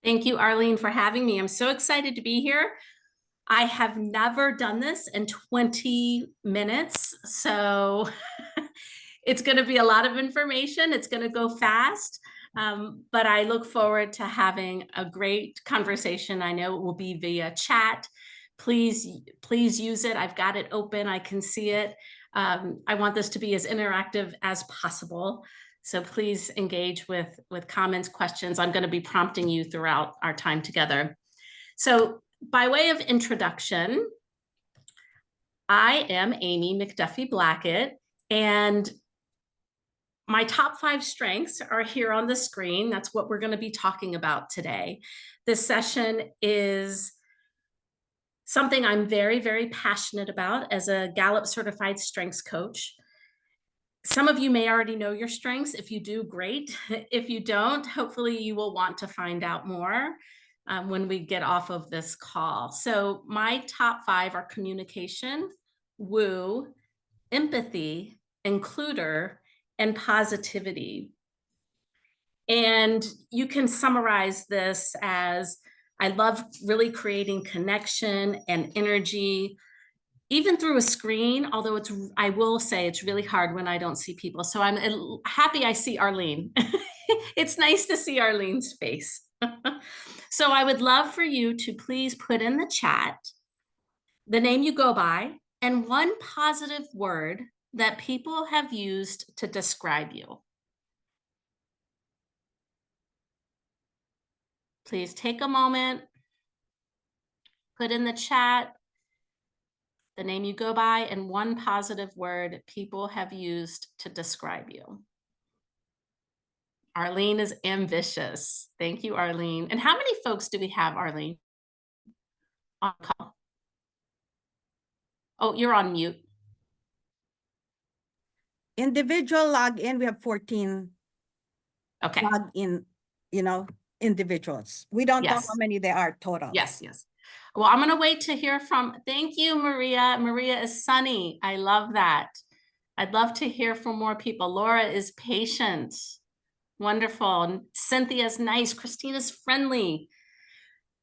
Thank you, Arlene, for having me. I'm so excited to be here. I have never done this in 20 minutes, so it's going to be a lot of information. It's going to go fast, but I look forward to having a great conversation. I know it will be via chat. Please use it. I've got it open. I can see it. I want this to be as interactive as possible. So please engage with comments, questions. I'm going to be prompting you throughout our time together. So by way of introduction, I am Amy McDuffie-Blackett, and my top 5 strengths are here on the screen. That's what we're going to be talking about today. This session is something I'm very, very passionate about as a Gallup certified strengths coach. Some of you may already know your strengths. If you do, great. If you don't, hopefully you will want to find out more when we get off of this call. So my top 5 are communication, woo, empathy, includer, and positivity. And you can summarize this as I love really creating connection and energy, even through a screen, although I will say it's really hard when I don't see people. So I'm happy I see Arlene. It's nice to see Arlene's face. So I would love for you to please put in the chat the name you go by and one positive word that people have used to describe you. Please take a moment, put in the chat the name you go by and one positive word people have used to describe you. Arlene is ambitious. Thank you, Arlene. And how many folks do we have, Arlene, on call? Oh, you're on mute. Individual login, we have 14 Okay. login, individuals. We don't know how many there are total. Yes. Well, I'm going to wait to hear from, thank you, Maria. Maria is sunny. I love that. I'd love to hear from more people. Laura is patient. Wonderful. Cynthia's nice. Christina's friendly.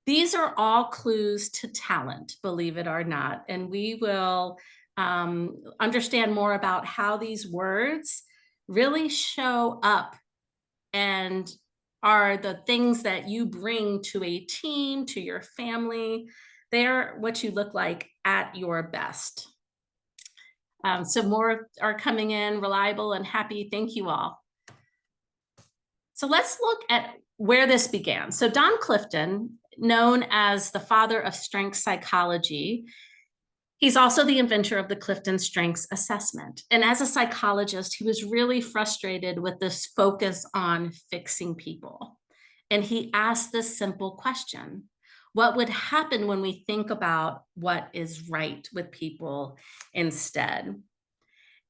These are all clues to talent, believe it or not. And we will understand more about how these words really show up and are the things that you bring to a team, to your family. They're what you look like at your best. So more are coming in, reliable and happy. Thank you all. So let's look at where this began. So Don Clifton, known as the father of strength psychology, he's also the inventor of the Clifton Strengths Assessment. And as a psychologist, he was really frustrated with this focus on fixing people. And he asked this simple question: what would happen when we think about what is right with people instead?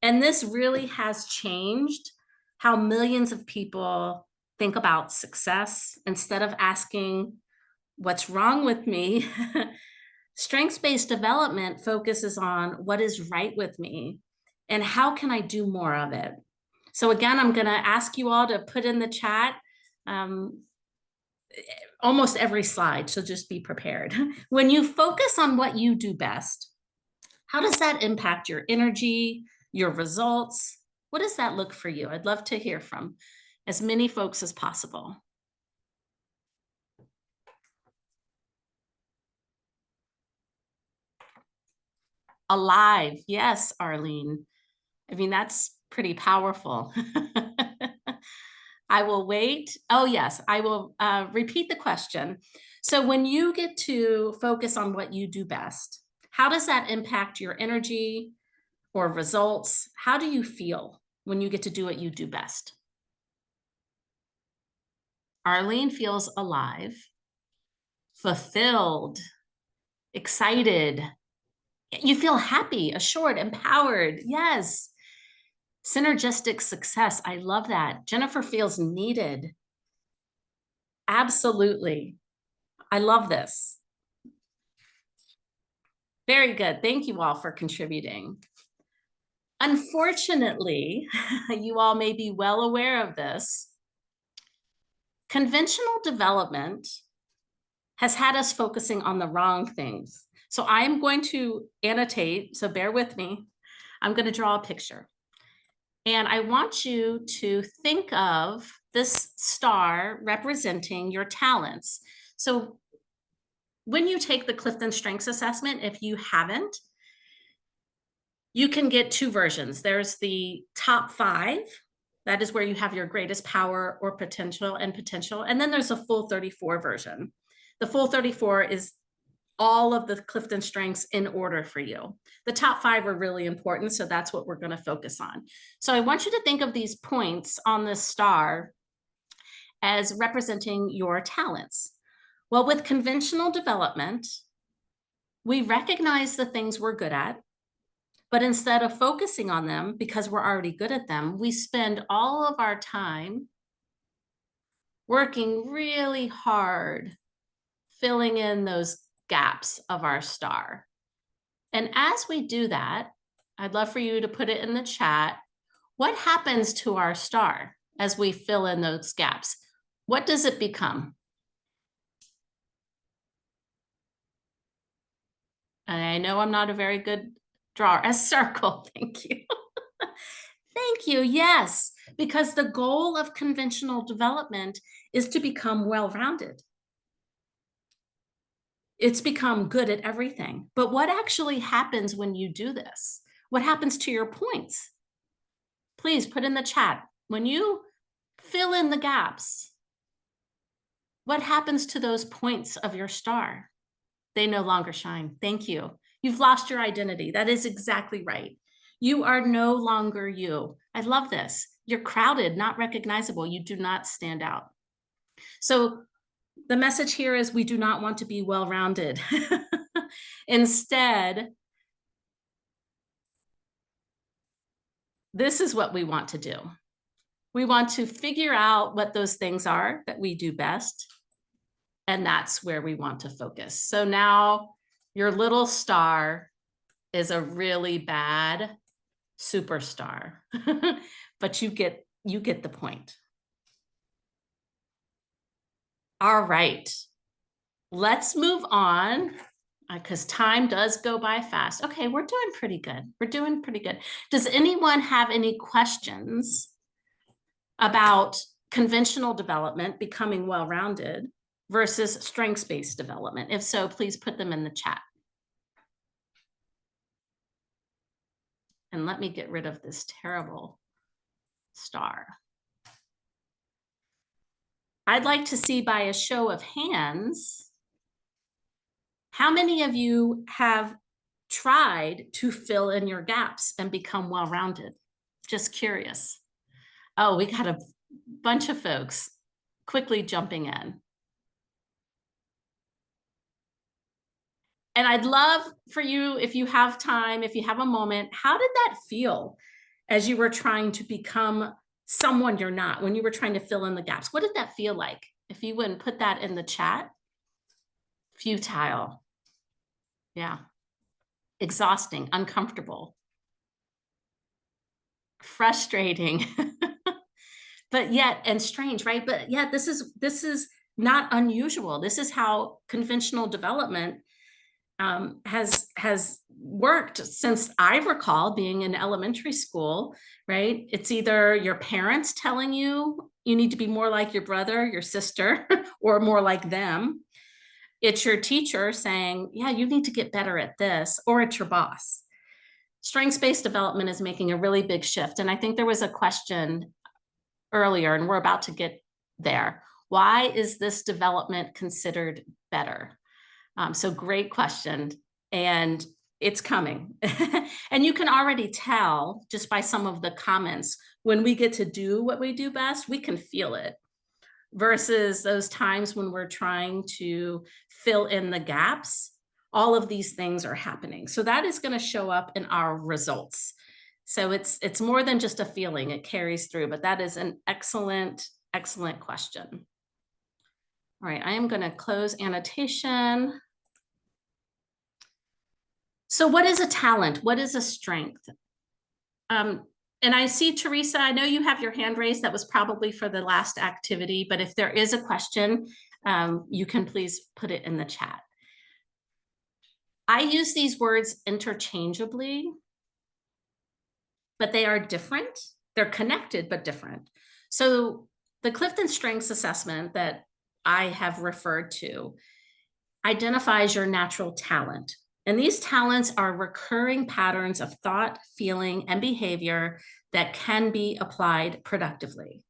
And this really has changed how millions of people think about success. Instead of asking, what's wrong with me? Strengths-based development focuses on what is right with me and how can I do more of it. So again, I'm going to ask you all to put in the chat almost every slide, so just be prepared. When you focus on what you do best, how does that impact your energy, your results? What does that look for you? I'd love to hear from as many folks as possible. Alive. Yes, Arlene. I mean, that's pretty powerful. I will wait. Oh, yes, I will repeat the question. So when you get to focus on what you do best, how does that impact your energy or results? How do you feel when you get to do what you do best? Arlene feels alive, fulfilled, excited. You feel happy, assured, empowered. Yes. Synergistic success. I love that. Jennifer feels needed. Absolutely. I love this. Very good. Thank you all for contributing. Unfortunately, you all may be well aware of this. Conventional development has had us focusing on the wrong things. So I'm going to annotate, so bear with me. I'm going to draw a picture. And I want you to think of this star representing your talents. So when you take the Clifton Strengths Assessment, if you haven't, you can get two versions. There's the top 5. That is where you have your greatest power or potential. And then there's a full 34 version. The full 34 is all of the Clifton strengths in order for you. The top 5 are really important, so that's what we're going to focus on. So I want you to think of these points on this star as representing your talents. Well, with conventional development, we recognize the things we're good at, but instead of focusing on them because we're already good at them, we spend all of our time working really hard, filling in those gaps of our star. And as we do that, I'd love for you to put it in the chat. What happens to our star as we fill in those gaps? What does it become? And I know I'm not a very good drawer. A circle, thank you. Thank you, yes, because the goal of conventional development is to become well-rounded. It's become good at everything. But what actually happens when you do this? What happens to your points? Please put in the chat. When you fill in the gaps, what happens to those points of your star? They no longer shine. Thank you. You've lost your identity. That is exactly right. You are no longer you. I love this. You're crowded, not recognizable. You do not stand out. So the message here is we do not want to be well-rounded. Instead, this is what we want to do. We want to figure out what those things are that we do best, and that's where we want to focus. So now your little star is a really bad superstar, but you get the point. All right, let's move on because time does go by fast. Okay, we're doing pretty good. We're doing pretty good. Does anyone have any questions about conventional development, becoming well-rounded, versus strengths-based development? If so, please put them in the chat. And let me get rid of this terrible star. I'd like to see by a show of hands, how many of you have tried to fill in your gaps and become well-rounded? Just curious. Oh, we got a bunch of folks quickly jumping in. And I'd love for you, if you have time, if you have a moment, how did that feel as you were trying to become someone you're not, when you were trying to fill in the gaps? What did that feel like? If you wouldn't put that in the chat. Futile. Yeah. Exhausting, uncomfortable, frustrating, but yet, and strange, right? But yeah, this is not unusual. This is how conventional development has worked since I recall being in elementary school, right? It's either your parents telling you you need to be more like your brother, your sister, or more like them. It's your teacher saying, yeah, you need to get better at this, or it's your boss. Strengths-based development is making a really big shift. And I think there was a question earlier, and we're about to get there. Why is this development considered better? So great question. And it's coming. And you can already tell just by some of the comments, when we get to do what we do best, we can feel it. Versus those times when we're trying to fill in the gaps, all of these things are happening. So that is going to show up in our results. So it's more than just a feeling, it carries through, but that is an excellent, excellent question. All right, I am going to close annotation. So what is a talent? What is a strength? And I see, Teresa, I know you have your hand raised. That was probably for the last activity, but if there is a question, you can please put it in the chat. I use these words interchangeably, but they are different. They're connected, but different. So the Clifton Strengths Assessment that I have referred to identifies your natural talent. And these talents are recurring patterns of thought, feeling, and behavior that can be applied productively.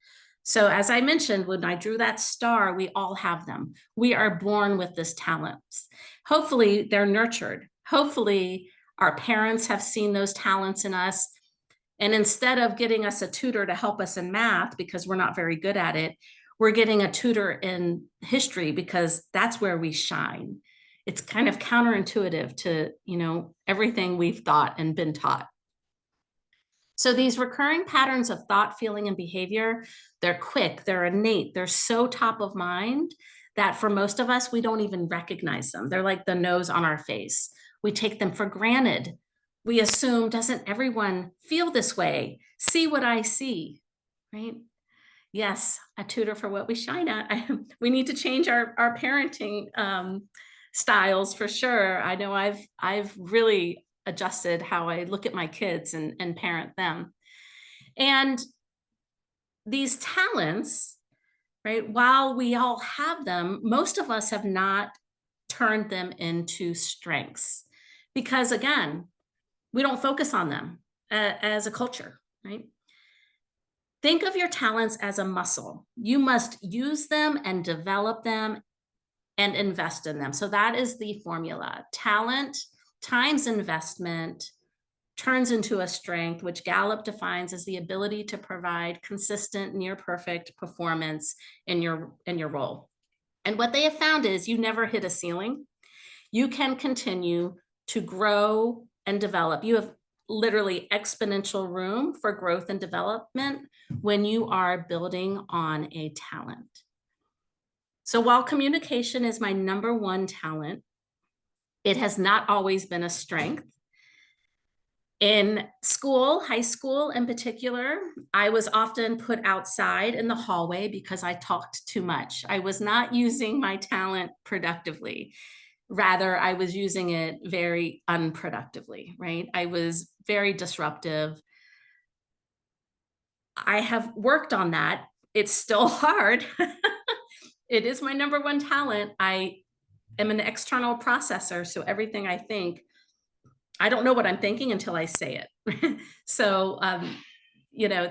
So as I mentioned, when I drew that star, we all have them. We are born with this talents. Hopefully they're nurtured. Hopefully our parents have seen those talents in us. And instead of getting us a tutor to help us in math because we're not very good at it, we're getting a tutor in history because that's where we shine. It's kind of counterintuitive to, everything we've thought and been taught. So these recurring patterns of thought, feeling, and behavior, they're quick, they're innate, they're so top of mind that for most of us, we don't even recognize them. They're like the nose on our face. We take them for granted. We assume, doesn't everyone feel this way? See what I see, right? Yes, a tutor for what we shine at. We need to change our parenting styles for sure. I know I've really adjusted how I look at my kids and parent them. And these talents, right, while we all have them, most of us have not turned them into strengths because, again, we don't focus on them as a culture, right? Think of your talents as a muscle. You must use them and develop them and invest in them. So that is the formula. Talent times investment turns into a strength, which Gallup defines as the ability to provide consistent, near perfect performance in your role. And what they have found is you never hit a ceiling. You can continue to grow and develop. You have literally exponential room for growth and development when you are building on a talent. So while communication is my number one talent, it has not always been a strength. In school, high school in particular, I was often put outside in the hallway because I talked too much. I was not using my talent productively. Rather, I was using it very unproductively, right? I was very disruptive. I have worked on that. It's still hard. It is my number one talent. I am an external processor, so everything I think, I don't know what I'm thinking until I say it. So,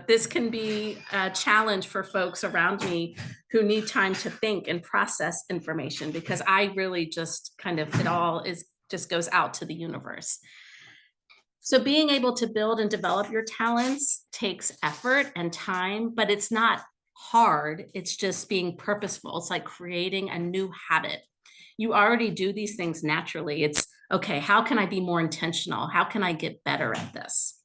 this can be a challenge for folks around me who need time to think and process information because I really just it all just goes out to the universe. So being able to build and develop your talents takes effort and time, but it's not hard. It's just being purposeful. It's like creating a new habit. You already do these things naturally. It's okay, how can I be more intentional? How can I get better at this?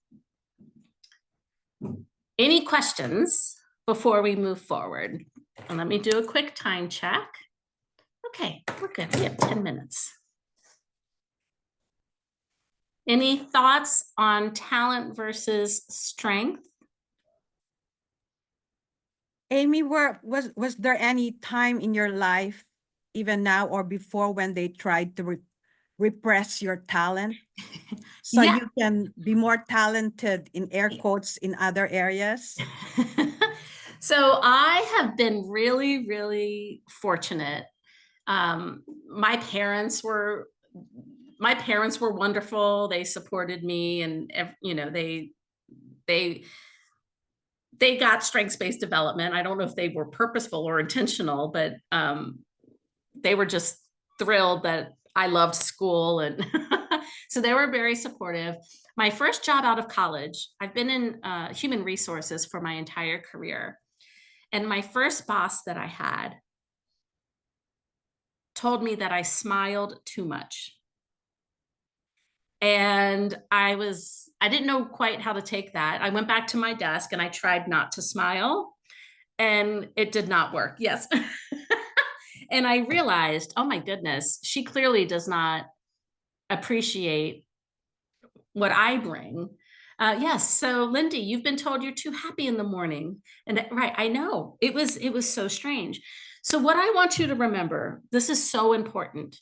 Any questions before we move forward? And let me do a quick time check. Okay, we're good. We have 10 minutes. Any thoughts on talent versus strength? Amy, was there any time in your life, even now or before, when they tried to repress your talent so Yeah. you can be more talented, in air quotes, in other areas? So I have been really, really fortunate. My parents were wonderful. They supported me, and they got strengths-based development. I don't know if they were purposeful or intentional, but they were just thrilled that I loved school, and so they were very supportive. My first job out of college, I've been in human resources for my entire career. And my first boss that I had told me that I smiled too much. And I didn't know quite how to take that. I went back to my desk and I tried not to smile, and it did not work. Yes. And I realized, oh my goodness, she clearly does not appreciate what I bring. Yes. So Lindy, you've been told you're too happy in the morning. And right, I know it was so strange. So what I want you to remember, this is so important,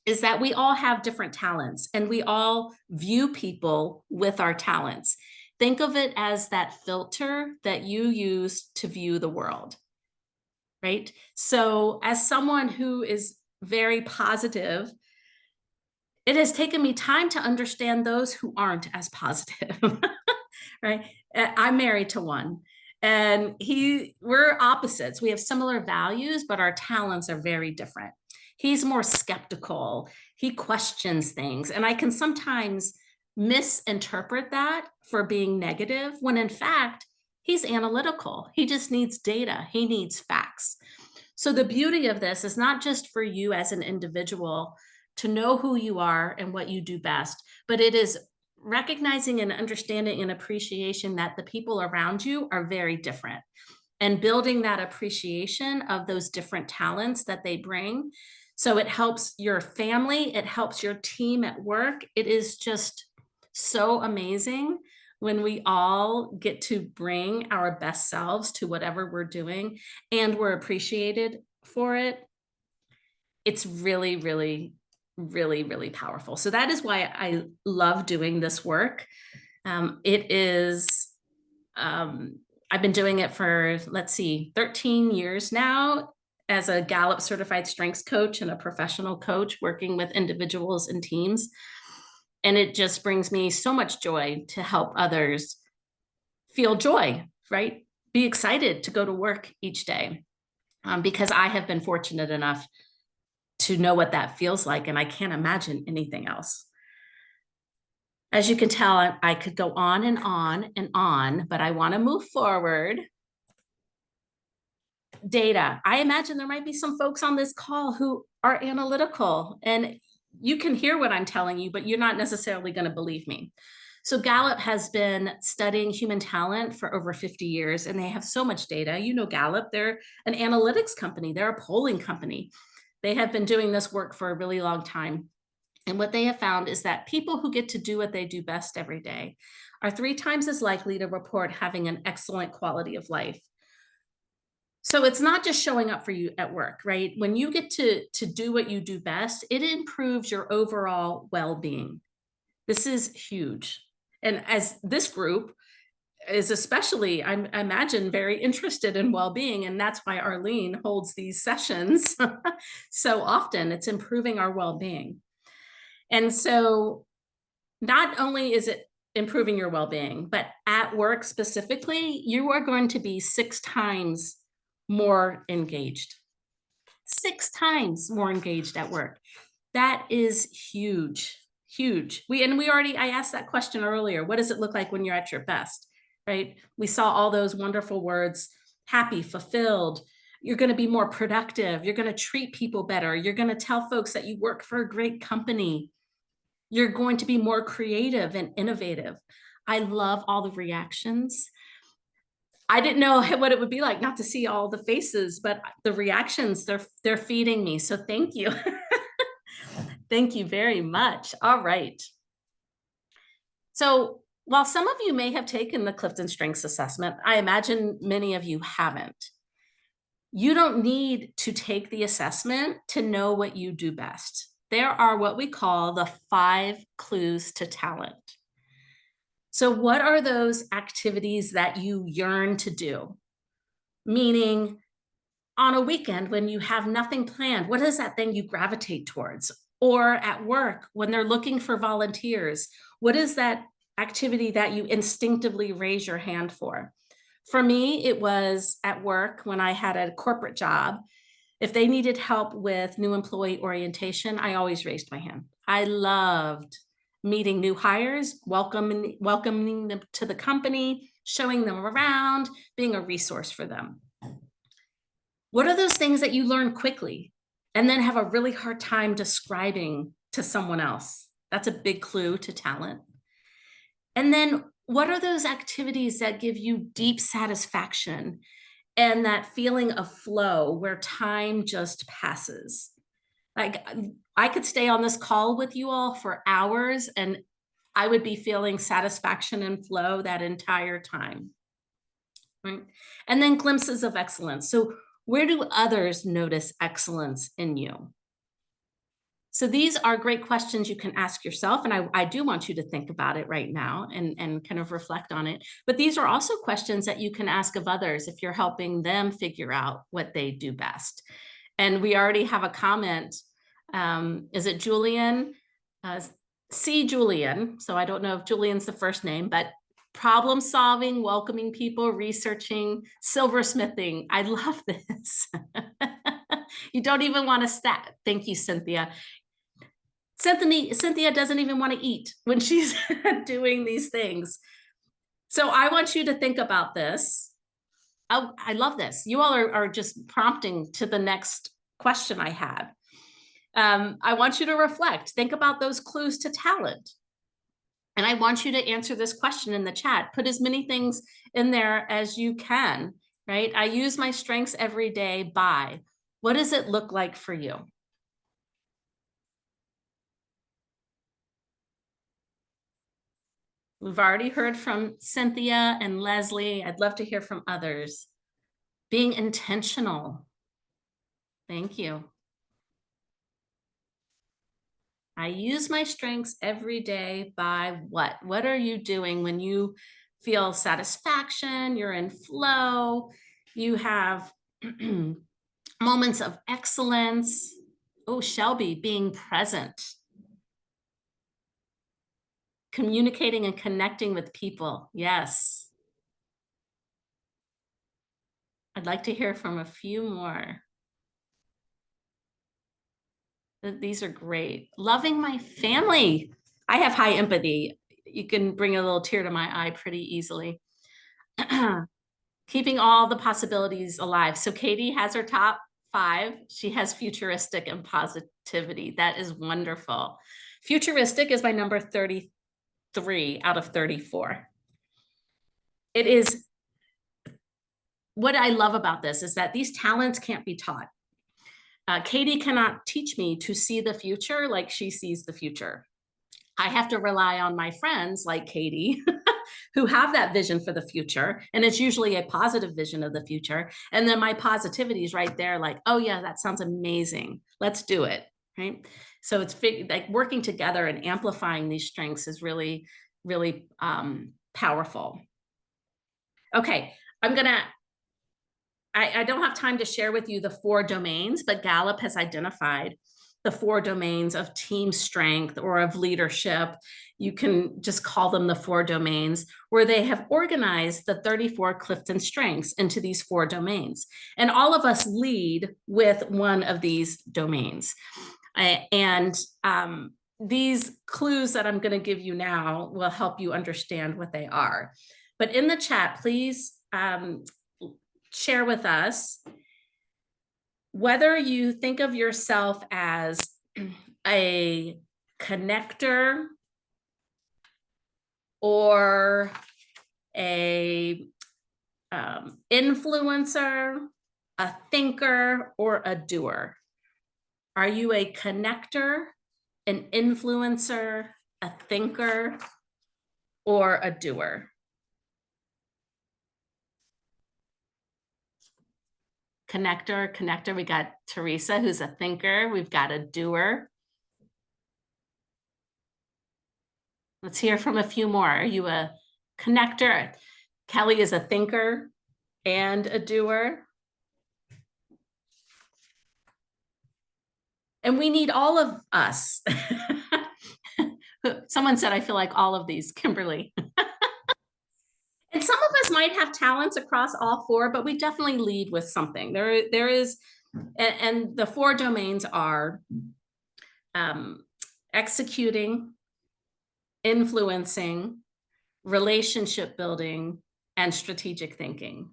is that we all have different talents and we all view people with our talents. Think of it as that filter that you use to view the world, right? So as someone who is very positive, it has taken me time to understand those who aren't as positive, right? I'm married to one, and we're opposites. We have similar values, but our talents are very different. He's more skeptical. He questions things, and I can sometimes misinterpret that for being negative when in fact he's analytical. He just needs data. He needs facts. So the beauty of this is not just for you as an individual to know who you are and what you do best, but it is recognizing and understanding and appreciation that the people around you are very different and building that appreciation of those different talents that they bring. So it helps your family, it helps your team at work. It is just so amazing when we all get to bring our best selves to whatever we're doing and we're appreciated for it. It's really, really, really, really powerful. So that is why I love doing this work. It is, I've been doing it for, let's see, 13 years now as a Gallup certified strengths coach and a professional coach working with individuals and teams. And it just brings me so much joy to help others feel joy, right? Be excited to go to work each day because I have been fortunate enough to know what that feels like, and I can't imagine anything else. As you can tell, I could go on and on and on, but I want to move forward. Data. I imagine there might be some folks on this call who are analytical, and you can hear what I'm telling you, but you're not necessarily going to believe me. So Gallup has been studying human talent for over 50 years, and they have so much data. You know Gallup, they're an analytics company, they're a polling company. They have been doing this work for a really long time. And what they have found is that people who get to do what they do best every day are 3 times as likely to report having an excellent quality of life. So it's not just showing up for you at work, right? When you get to do what you do best, it improves your overall well-being. This is huge. And as this group is especially, I imagine, very interested in well-being, and that's why Arlene holds these sessions so often. It's improving our well-being. And so not only is it improving your well-being, but at work specifically, you are going to be 6 times more engaged. 6 times more engaged at work. That is huge, huge. I asked that question earlier. What does it look like when you're at your best, right? We saw all those wonderful words, happy, fulfilled. You're going to be more productive. You're going to treat people better. You're going to tell folks that you work for a great company. You're going to be more creative and innovative. I love all the reactions. I didn't know what it would be like not to see all the faces, but the reactions, they're feeding me. So thank you. Thank you very much. All right. So while some of you may have taken the Clifton Strengths Assessment, I imagine many of you haven't. You don't need to take the assessment to know what you do best. There are what we call the 5 clues to talent. So what are those activities that you yearn to do? Meaning, on a weekend when you have nothing planned, what is that thing you gravitate towards? Or at work when they're looking for volunteers, what is that activity that you instinctively raise your hand for? For me, it was at work when I had a corporate job. If they needed help with new employee orientation, I always raised my hand. I loved meeting new hires, welcoming them to the company, showing them around, being a resource for them. What are those things that you learn quickly and then have a really hard time describing to someone else? That's a big clue to talent. And then what are those activities that give you deep satisfaction and that feeling of flow where time just passes? Like, I could stay on this call with you all for hours and I would be feeling satisfaction and flow that entire time. Right? And then glimpses of excellence. So Where do others notice excellence in you? So these are great questions you can ask yourself. And I do want you to think about it right now and kind of reflect on it. But these are also questions that you can ask of others if you're helping them figure out what they do best. And we already have a comment. Is it Julian? Uh, C. Julian. So I don't know if Julian's the first name, but problem solving, welcoming people, researching, silversmithing. I love this. You don't even want to stat. Thank you, Cynthia. Cynthia doesn't even want to eat when she's doing these things. So I want you to think about this. Oh, I love this. You all are just prompting to the next question I had. I want you to reflect. Think about those clues to talent. And I want you to answer this question in the chat. Put as many things in there as you can, right? I use my strengths every day by. What does it look like for you? We've already heard from Cynthia and Leslie. I'd love to hear from others. Being intentional. Thank you. I use my strengths every day by what? What are you doing when you feel satisfaction, you're in flow, you have moments of excellence? Oh, Shelby, being present. Communicating and connecting with people. Yes. I'd like to hear from a few more. These are great. Loving my family. I have high empathy. You can bring a little tear to my eye pretty easily. Keeping all the possibilities alive. So Katie has her top 5. She has futuristic and positivity. That is wonderful. Futuristic is my number 33 out of 34. It is, what I love about this is that these talents can't be taught. Katie cannot teach me to see the future like she sees the future. I have to rely on my friends like Katie who have that vision for the future. And it's usually a positive vision of the future. And then my positivity is right there like, oh yeah, that sounds amazing. Let's do it, right? So it's like working together and amplifying these strengths is really, really powerful. Okay, I don't have time to share with you the 4 domains, but Gallup has identified the 4 domains of team strength or of leadership. You can just call them the 4 domains, where they have organized the 34 Clifton strengths into these 4 domains. And all of us lead with one of these domains. And these clues that I'm going to give you now will help you understand what they are. But in the chat, please share with us whether you think of yourself as a connector or a influencer, a thinker, or a doer. Are you a connector, an influencer, a thinker, or a doer? Connector. We got Teresa, who's a thinker. We've got a doer. Let's hear from a few more. Are you a connector? Kelly is a thinker and a doer. And we need all of us. Someone said, I feel like all of these, Kimberly. And some of us might have talents across all 4, but we definitely lead with something. There is, and the 4 domains are executing, influencing, relationship building, and strategic thinking.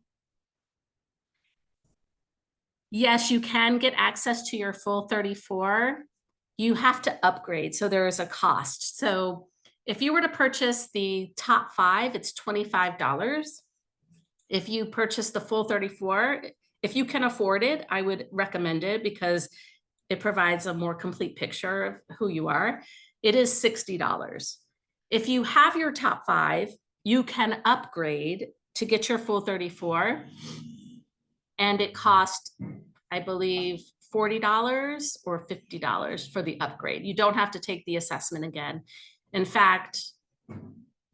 Yes, you can get access to your full 34. You have to upgrade, so there is a cost. So if you were to purchase the top 5, it's $25. If you purchase the full 34, if you can afford it, I would recommend it because it provides a more complete picture of who you are. It is $60. If you have your top 5, you can upgrade to get your full 34. and it cost, I believe, $40 or $50 for the upgrade. You don't have to take the assessment again. In fact,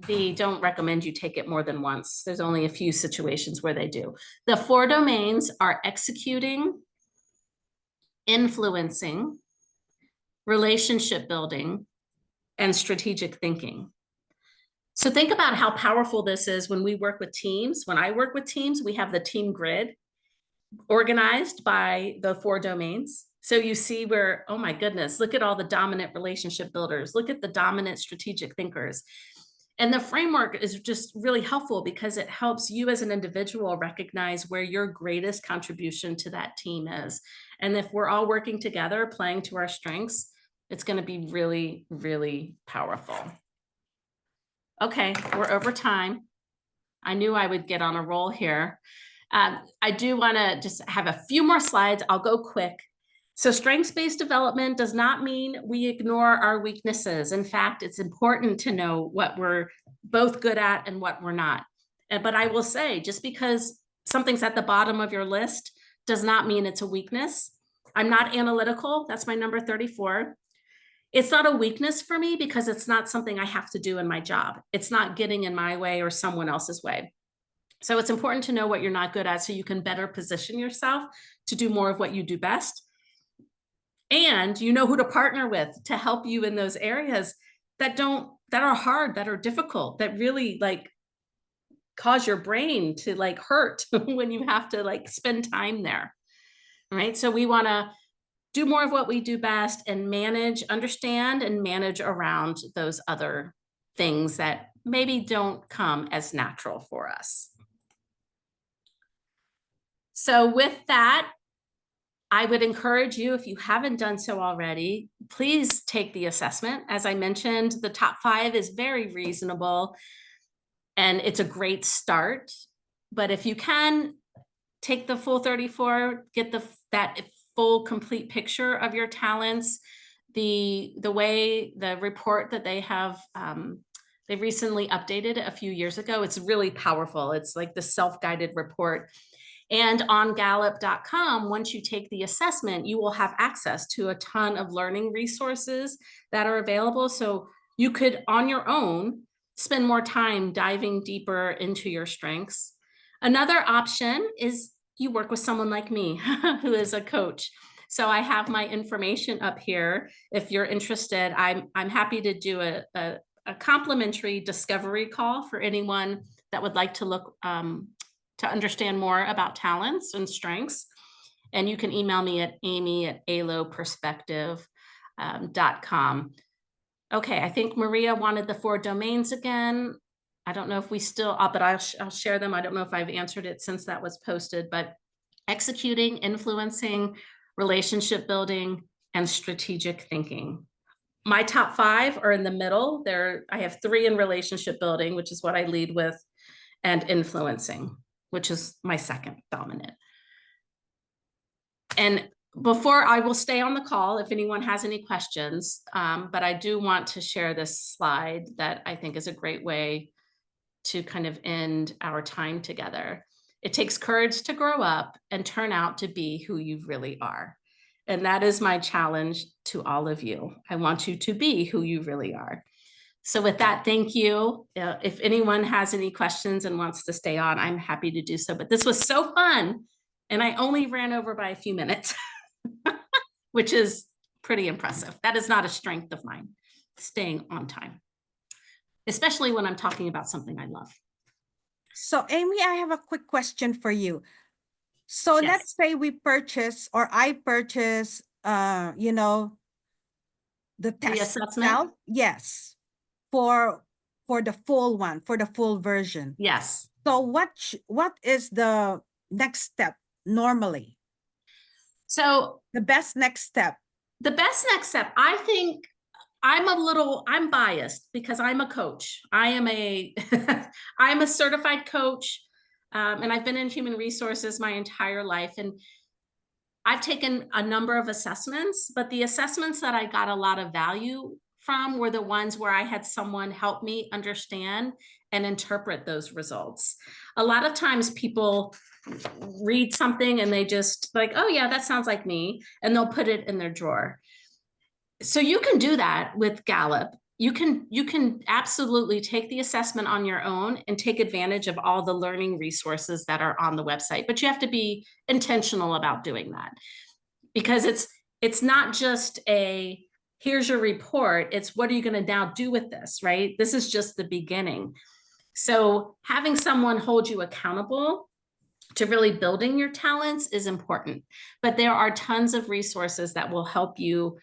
they don't recommend you take it more than once. There's only a few situations where they do. The 4 domains are executing, influencing, relationship building, and strategic thinking. So think about how powerful this is when we work with teams. When I work with teams, we have the team grid organized by the 4 domains. So you see where, oh my goodness, look at all the dominant relationship builders. Look at the dominant strategic thinkers. And the framework is just really helpful because it helps you as an individual recognize where your greatest contribution to that team is. And if we're all working together, playing to our strengths, it's going to be really, really powerful. Okay, we're over time. I knew I would get on a roll here. I do want to just have a few more slides. I'll go quick. So strengths-based development does not mean we ignore our weaknesses. In fact, it's important to know what we're both good at and what we're not. But I will say, just because something's at the bottom of your list does not mean it's a weakness. I'm not analytical. That's my number 34. It's not a weakness for me because it's not something I have to do in my job. It's not getting in my way or someone else's way. So it's important to know what you're not good at so you can better position yourself to do more of what you do best. And you know who to partner with to help you in those areas that are hard, that are difficult, that really like cause your brain to like hurt when you have to like spend time there. All right. So we want to do more of what we do best and understand and manage around those other things that maybe don't come as natural for us. So with that, I would encourage you, if you haven't done so already, please take the assessment. As I mentioned, the top 5 is very reasonable and it's a great start. But if you can take the full 34, get that full complete picture of your talents, the way the report that they have, they recently updated a few years ago. It's really powerful. It's like the self-guided report. And on Gallup.com, once you take the assessment, you will have access to a ton of learning resources that are available. So you could, on your own, spend more time diving deeper into your strengths. Another option is you work with someone like me who is a coach. So I have my information up here. If you're interested, I'm happy to do a complimentary discovery call for anyone that would like to look to understand more about talents and strengths. And you can email me at amy@aloperspective.com. Okay, I think Maria wanted the 4 domains again. I don't know if we still, but I'll share them. I don't know if I've answered it since that was posted, but executing, influencing, relationship building, and strategic thinking. My top 5 are in the middle. I have 3 in relationship building, which is what I lead with, and influencing, which is my second dominant. And before I will stay on the call if anyone has any questions, but I do want to share this slide that I think is a great way to kind of end our time together. It takes courage to grow up and turn out to be who you really are. And that is my challenge to all of you. I want you to be who you really are. So with that, thank you. If anyone has any questions and wants to stay on, I'm happy to do so. But this was so fun. And I only ran over by a few minutes, which is pretty impressive. That is not a strength of mine, staying on time, especially when I'm talking about something I love. So Amy, I have a quick question for you. So Yes. let's say we purchase or I purchase, the test assessment? itself. Yes. For the full one, for the full version. Yes. So what is the next step normally? So The best next step. I think I'm biased because I'm a coach. I'm a certified coach. And I've been in human resources my entire life. And I've taken a number of assessments, but the assessments that I got a lot of value from were the ones where I had someone help me understand and interpret those results. A lot of times people read something and they just like, oh yeah, that sounds like me, and they'll put it in their drawer. So you can do that with Gallup. You can absolutely take the assessment on your own and take advantage of all the learning resources that are on the website, but you have to be intentional about doing that, because it's not just a here's your report, it's what are you going to now do with this, right? This is just the beginning. So having someone hold you accountable to really building your talents is important, but there are tons of resources that will help you.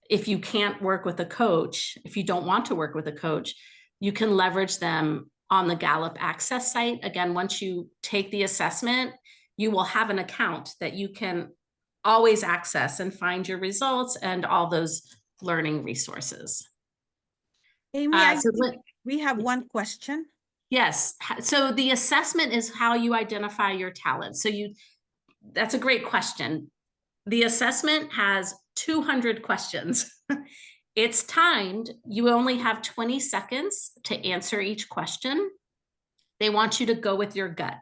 If you can't work with a coach, if you don't want to work with a coach, you can leverage them on the Gallup Access site. Again, once you take the assessment, you will have an account that you can always access and find your results and all those learning resources. Amy, I think we have one question. Yes. So the assessment is how you identify your talents. So that's a great question. The assessment has 200 questions. It's timed. You only have 20 seconds to answer each question. They want you to go with your gut.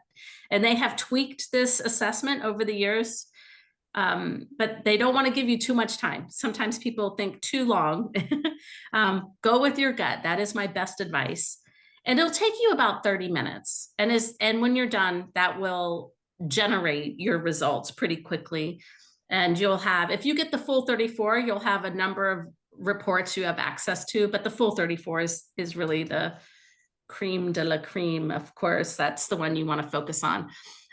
And they have tweaked this assessment over the years, but they don't want to give you too much time. Sometimes people think too long. Go with your gut. That is my best advice. And it'll take you about 30 minutes. And when you're done, that will generate your results pretty quickly. And you'll have, if you get the full 34, you'll have a number of reports you have access to, but the full 34 is really the cream de la cream. Of course, that's the one you want to focus on.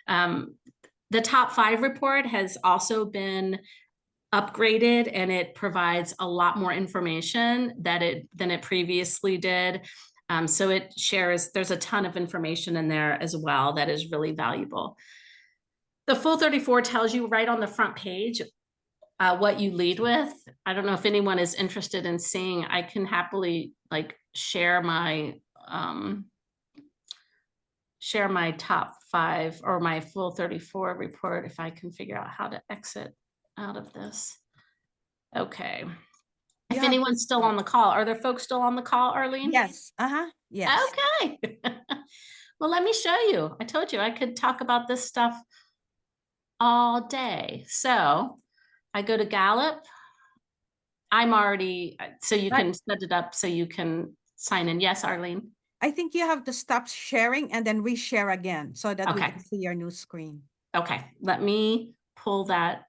The top 5 report has also been upgraded, and it provides a lot more information than it previously did. So it shares, there's a ton of information in there as well that is really valuable. The full 34 tells you right on the front page what you lead with. I don't know if anyone is interested in seeing. I can happily share my top 5 or my full 34 report if I can figure out how to exit out of this. Okay. If anyone's still on the call, are there folks still on the call, Arlene? Yes. Yes. Okay. Well, let me show you. I told you I could talk about this stuff all day. So I go to Gallup. I'm already, so you can set it up so you can sign in. Yes, Arlene? I think you have to stop sharing and then reshare again so that we can see your new screen. Okay, let me pull that.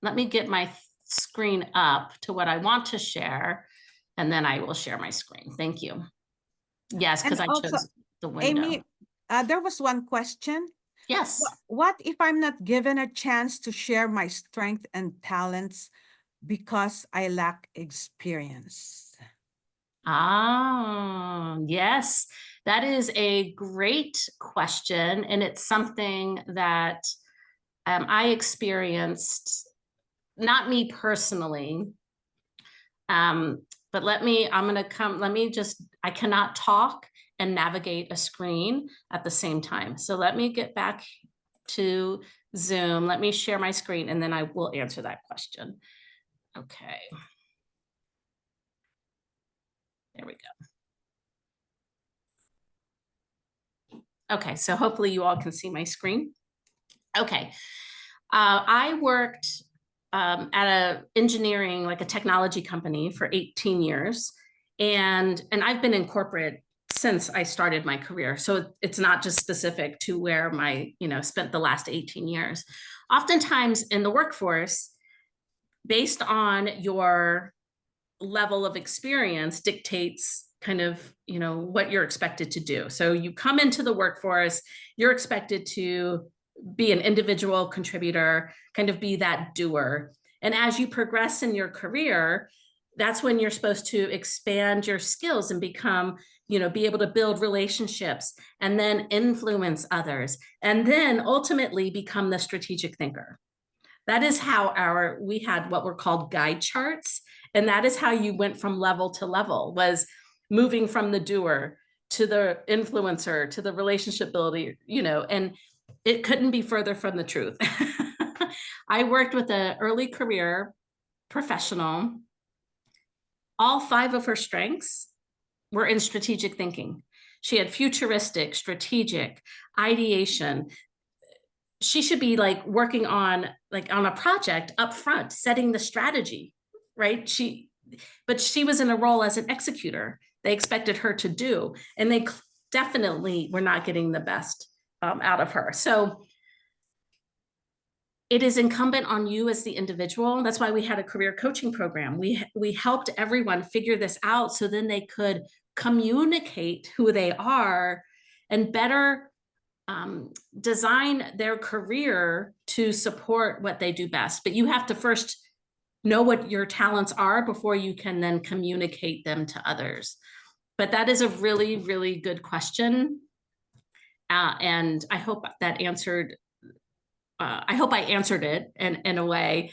Let me get my screen up to what I want to share, and then I will share my screen. Thank you. Yes, because I chose the window. Amy, there was one question. Yes. What if I'm not given a chance to share my strength and talents because I lack experience? Yes, that is a great question. And it's something that I experienced, not me personally, but I cannot talk and navigate a screen at the same time. So let me get back to Zoom. Let me share my screen and then I will answer that question. Okay. There we go. Okay, so hopefully you all can see my screen. Okay, I worked at a engineering, like a technology company for 18 years. And I've been in corporate since I started my career. So it's not just specific to where spent the last 18 years. Oftentimes in the workforce, based on your level of experience dictates kind of, what you're expected to do. So you come into the workforce, you're expected to be an individual contributor, kind of be that doer. And as you progress in your career, that's when you're supposed to expand your skills and become, be able to build relationships and then influence others, and then ultimately become the strategic thinker. That is how we had what were called guide charts. And that is how you went from level to level, was moving from the doer to the influencer to the relationship builder, and it couldn't be further from the truth. I worked with an early career professional. All 5 of her strengths were in strategic thinking. She had futuristic, strategic, ideation. she should be like working on a project up front, setting the strategy, right? But she was in a role as an executor. They expected her to do, and they definitely were not getting the best out of her. So it is incumbent on you as the individual. That's why we had a career coaching program. We helped everyone figure this out so then they could communicate who they are and better design their career to support what they do best. But you have to first know what your talents are before you can then communicate them to others. But that is a really, really good question. And I hope that answered, I hope I answered it in a way.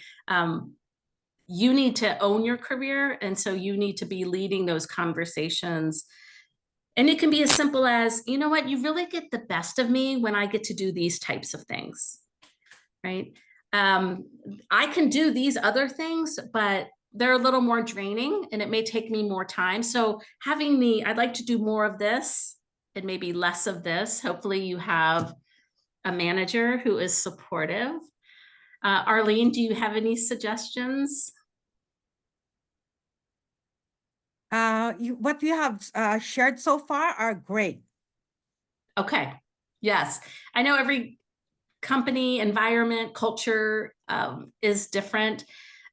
You need to own your career. And so you need to be leading those conversations. And it can be as simple as, you know what, you really get the best of me when I get to do these types of things, right? I can do these other things, but they're a little more draining and it may take me more time. So having I'd like to do more of this and maybe less of this. Hopefully you have a manager who is supportive. Arlene, do you have any suggestions? What you have shared so far are great. Okay. Yes. I know every company, environment, culture is different.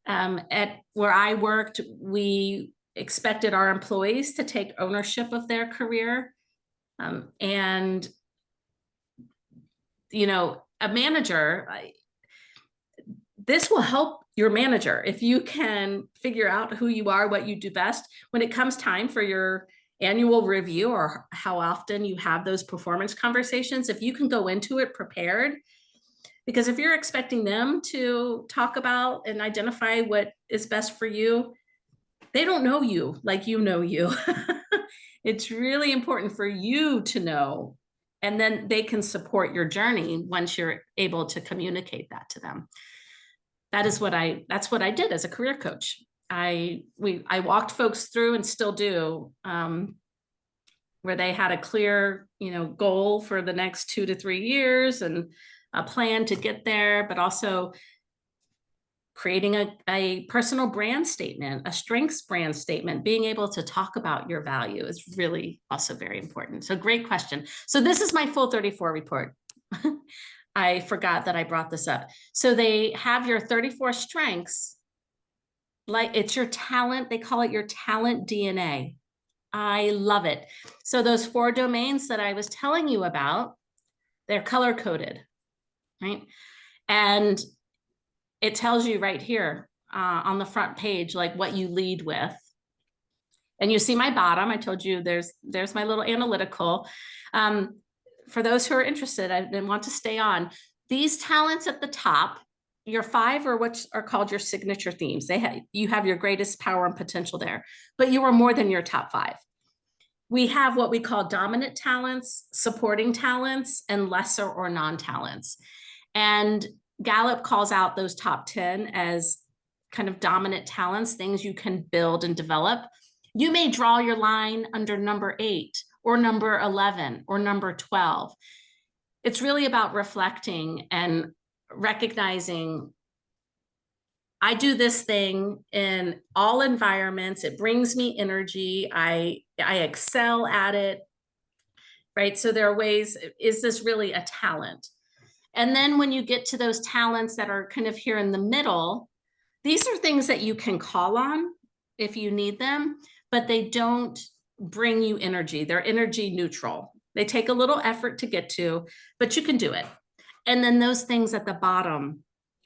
At where I worked, we expected our employees to take ownership of their career. And, you know, a manager, this will help your manager if you can figure out who you are, what you do best. When it comes time for your annual review or how often you have those performance conversations, if you can go into it prepared, because if you're expecting them to talk about and identify what is best for you, they don't know you like you know you. It's really important for you to know, and then they can support your journey once you're able to communicate that to them. That's what I did as a career coach. I walked folks through and still do, where they had a clear, goal for the next 2 to 3 years and a plan to get there, but also creating a personal brand statement, a strengths brand statement. Being able to talk about your value is really also very important. So great question. So this is my full 34 report. I forgot that I brought this up. So they have your 34 strengths, like it's your talent. They call it your talent DNA. I love it. So those 4 domains that I was telling you about, they're color coded, right? And it tells you right here on the front page, like what you lead with. And you see my bottom, I told you there's my little analytical. For those who are interested and want to stay on, these talents at the top, your 5 are what are called your signature themes. You have your greatest power and potential there, but you are more than your top 5. We have what we call dominant talents, supporting talents, and lesser or non-talents. And Gallup calls out those top 10 as kind of dominant talents, things you can build and develop. You may draw your line under number 8 or number 11 or number 12. It's really about reflecting and recognizing, I do this thing in all environments. It brings me energy. I excel at it, right? So there are ways, is this really a talent? And then when you get to those talents that are kind of here in the middle, these are things that you can call on if you need them, but they don't bring you energy. They're energy neutral. They take a little effort to get to, but you can do it. And then those things at the bottom,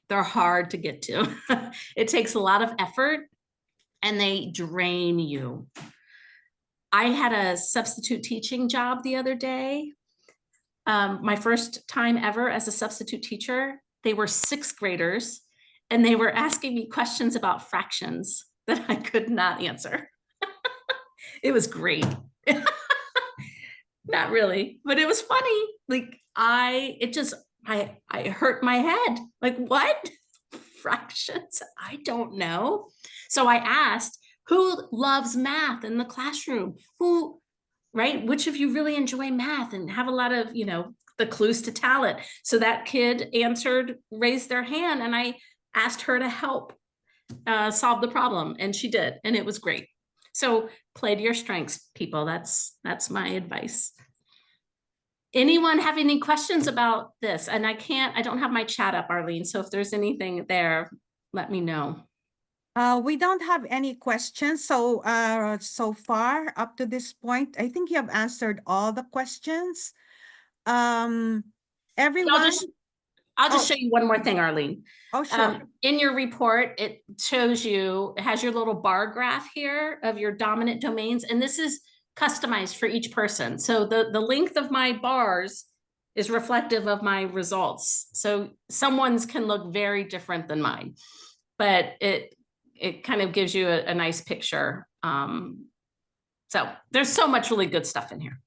they're hard to get to. It takes a lot of effort and they drain you. I had a substitute teaching job the other day. My first time ever as a substitute teacher. They were 6th graders and they were asking me questions about fractions that I could not answer. It was great. Not really, but it was funny. Like I hurt my head. Like, what? Fractions? I don't know. So I asked, who loves math in the classroom? Who, right? Which of you really enjoy math and have a lot of, the clues to talent. So that kid raised their hand, and I asked her to help solve the problem, and she did, and it was great. So play to your strengths, people. That's my advice. Anyone have any questions about this? And I don't have my chat up, Arlene. So if there's anything there, let me know. We don't have any questions. So, so far up to this point, I think you have answered all the questions. Everyone. I'll just Oh. show you one more thing, Arlene. Oh, sure. In your report, it has your little bar graph here of your dominant domains, and this is customized for each person. So the length of my bars is reflective of my results. So someone's can look very different than mine, but it kind of gives you a nice picture. So there's so much really good stuff in here.